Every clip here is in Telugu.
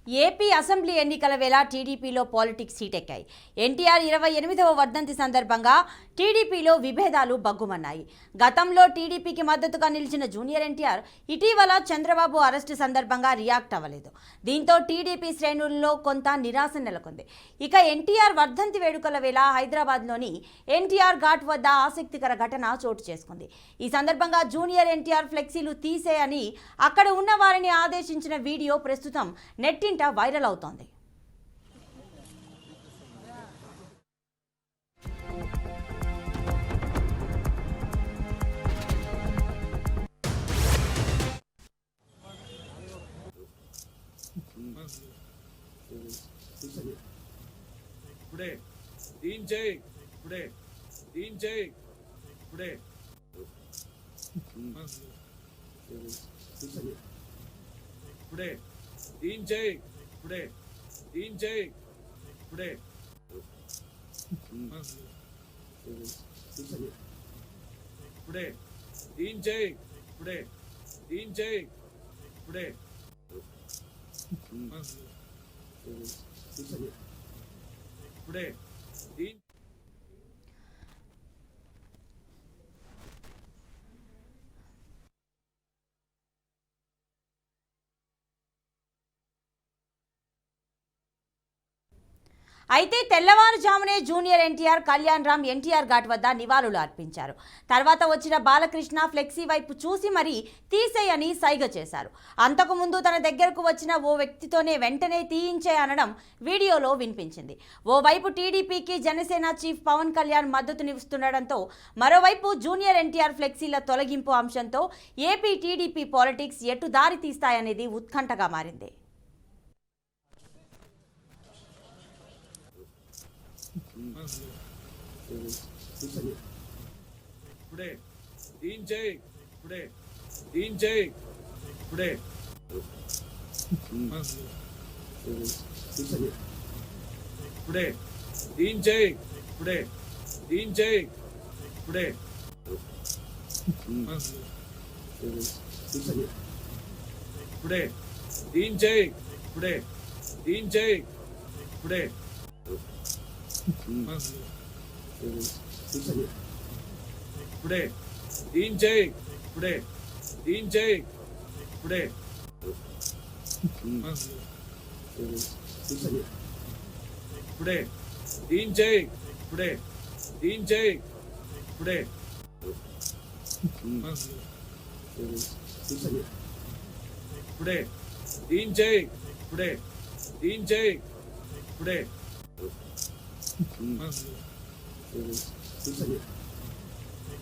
ఏపీ అసెంబ్లీ ఎన్నికల వేళ టీడీపీలో పాలిటిక్స్ హీటెక్కాయి. ఎన్టీఆర్ 28వ వర్ధంతి సందర్భంగా టీడీపీలో విభేదాలు బగ్గుమన్నాయి. గతంలో టీడీపీకి మద్దతుగా నిలిచిన జూనియర్ ఎన్టీఆర్ ఇటీవల చంద్రబాబు అరెస్టు సందర్భంగా రియాక్ట్ అవ్వలేదు. దీంతో టీడీపీ శ్రేణుల్లో కొంత నిరాశ నెలకొంది. ఇక ఎన్టీఆర్ వర్ధంతి వేడుకల వేళ హైదరాబాద్లోని ఎన్టీఆర్ ఘాట్ వద్ద ఆసక్తికర ఘటన చోటు చేసుకుంది. ఈ సందర్భంగా జూనియర్ ఎన్టీఆర్ ఫ్లెక్సీలు తీసేయని అక్కడ ఉన్న వారిని ఆదేశించిన వీడియో ప్రస్తుతం నెట్టింట వైరల్ అవుతోంది. ఇప్పుడే దీన్ చేయి ఇప్పుడే దీన్ చేయి ఇప్పుడే ఇప్పుడే దీన్ చేయి ఇప్పుడే దీన్ చేయి ఇప్పుడే ఇప్పుడే దీన్ చేయి ఇప్పుడే దీన్ చేయి ఇప్పుడే ఇప్పుడే దీన్ అయితే తెల్లవారుజామునే జూనియర్ ఎన్టీఆర్ కళ్యాణ్ రామ్ ఎన్టీఆర్ ఘాట్ వద్ద నివాళులు అర్పించారు. తర్వాత వచ్చిన బాలకృష్ణ ఫ్లెక్సీ వైపు చూసి మరీ తీసేయని సైగ చేశారు. అంతకుముందు తన దగ్గరకు వచ్చిన ఓ వ్యక్తితోనే వెంటనే తీయించే అనడం వీడియోలో వినిపించింది. ఓవైపు టీడీపీకి జనసేన చీఫ్ పవన్ కళ్యాణ్ మద్దతునిస్తుండటంతో మరోవైపు జూనియర్ ఎన్టీఆర్ ఫ్లెక్సీల తొలగింపు అంశంతో ఏపీ టీడీపీ పాలిటిక్స్ ఎటు దారి తీస్తాయనేది ఉత్కంఠగా మారింది. ఇప్పుడే దీన్ చేయి ఇప్పుడే దీన్ చేయి ఇప్పుడే ఇప్పుడే దీన్ చేయి ఇప్పుడే దీన్ చేయి ఇప్పుడే ఇప్పుడే దీన్ చేయి ఇప్పుడే దీన్ చేయి ఇప్పుడే ఇప్పుడే దీన్ చేయి ఇప్పుడే దీన్ చేయి ఇప్పుడే ఇప్పుడే దీన్ చేయి ఇప్పుడే దీన్ చేయి ఇప్పుడే ఇప్పుడే దీన్ చేయి ఇప్పుడే దీన్ చేయి ఇప్పుడే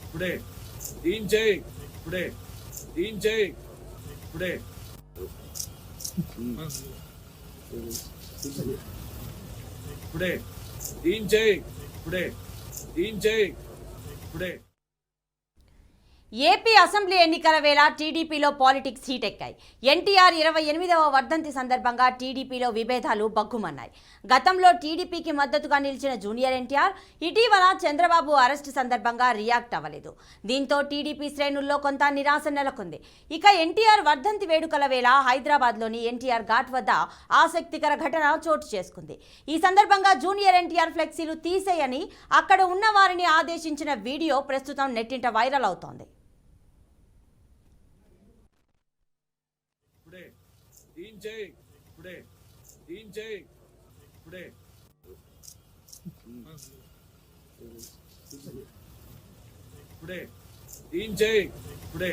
ఇప్పుడే దీన్ చేయి ఇప్పుడే దీన్ చేయి ఇప్పుడే ఇప్పుడే దీన్ చేయి ఇప్పుడే దీన్ చేయి ఇప్పుడే ఏపీ అసెంబ్లీ ఎన్నికల వేళ టీడీపీలో పాలిటిక్స్ హీటెక్కాయి. ఎన్టీఆర్ 28వ వర్ధంతి సందర్భంగా టీడీపీలో విభేదాలు బగ్గుమన్నాయి. గతంలో టీడీపీకి మద్దతుగా నిలిచిన జూనియర్ ఎన్టీఆర్ ఇటీవల చంద్రబాబు అరెస్టు సందర్భంగా రియాక్ట్ అవ్వలేదు. దీంతో టీడీపీ శ్రేణుల్లో కొంత నిరాశ నెలకొంది. ఇక ఎన్టీఆర్ వర్ధంతి వేడుకల వేళ హైదరాబాద్లోని ఎన్టీఆర్ ఘాట్ వద్ద ఆసక్తికర ఘటన చోటు చేసుకుంది. ఈ సందర్భంగా జూనియర్ ఎన్టీఆర్ ఫ్లెక్సీలు తీసేయని అక్కడ ఉన్న వారిని ఆదేశించిన వీడియో ప్రస్తుతం నెట్టింట వైరల్ అవుతోంది. దీన్ చేయి ఇప్పుడే దీన్ చేయి ఇప్పుడే ఇప్పుడే దీన్ చేయి ఇప్పుడే